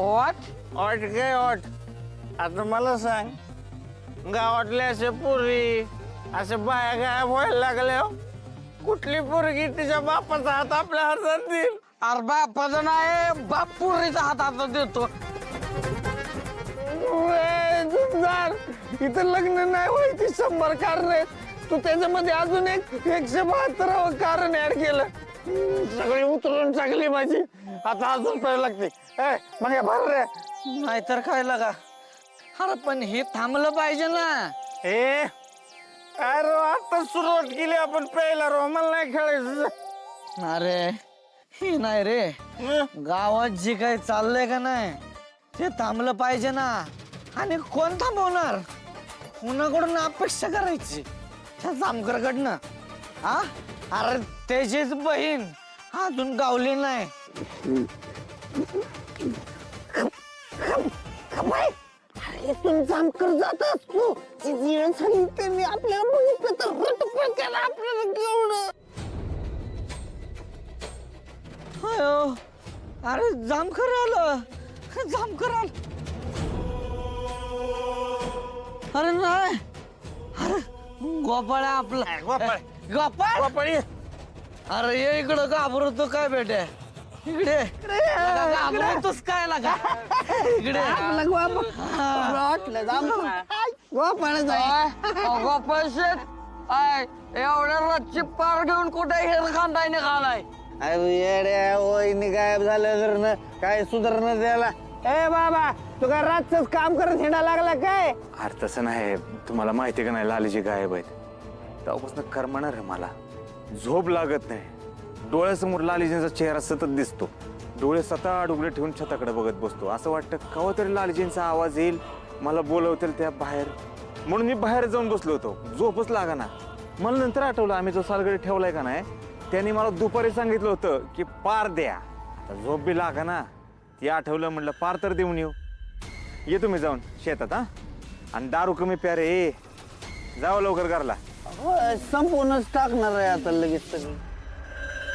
ऑट काय ऑट? आता मला सांग, गावातले असे पोरी असे बाया गायब व्हायला लागल्या, कुठली पोरगी तिच्या बापाचा हात आपल्या हातात देईल? अरे बापाचा नाही, बाप पुरीचा हातात देतो. जुमदार, इथं लग्न नाही व्हायची 100 कारण आहेत. तू त्याच्यामध्ये अजून एक 172 कारण ऍड केलं. सगळी उतरून टाकली माझी. आता अजून पहिलं लागते. मग भर रे. नाहीतर काय लागा. अरे पण हे थांबलं पाहिजे ना. अरे आता सुरुवात केली आपण प्यायला रो, मला नाही खेळायचं. अरे हे नाही रे, गावात जे काही चाललंय का नाही ते थांबलं पाहिजे ना. आणि कोण थांबवणार? कुणाकडून अपेक्षा करायची? त्या जामकरकडनं. हा, अरे त्याचीच बहीण अजून गावली नाही. इथून जामकर जात असतो, त्यांनी आपल्याला बघितलं तर रटपट केला आपल्याला केवढं. अयो, अरे जामकर आलं, जामकर आलं. अरे नाही, अरे गोपाळ आहे आपला. गोपाळ. गोपाळ. गोपाळी. अरे ये इकडं घाबरतो काय बेटे? इकडे घाबरतोस काय लागा? इकडे गोपाळ शेठ, एवढ्या रच्ची पार घेऊन कुठे हेर खांदाय निघालाय? अरे येड्या वहिनी गायब झालं घरनं, काय सुधारणा द्यायला. ए बाबा, तू काय रातच काम करत हिंडा लागला काय? अरे तसं नाही, तुम्हाला माहिती का नाही लालीजी गायब आहेत. तेव्हापासून करमणार आहे मला, झोप लागत नाही. डोळ्यासमोर लालीजींचा चेहरा सतत दिसतो. डोळे सतत उघडे ठेवून छताकडे बघत बसतो. असं वाटतं केव्हा तरी लालीजींचा आवाज येईल, मला बोलवतील त्या बाहेर. म्हणून मी बाहेर जाऊन बसलो होतो, झोपच लागाना. मला नंतर आठवलं, आम्ही जो सालगडी ठेवलाय का नाही, त्यांनी मला दुपारी सांगितलं होतं की पार द्या. आता झोप बी लागाना, ती आठवलं, म्हणलं पार तर देऊन ये तुम्ही जाऊन शेतात. हा, आणि दारू कमी प्यारे, जावं लवकर घरला. संपूर्णच टाकणार आहे आता लगेच सगळं.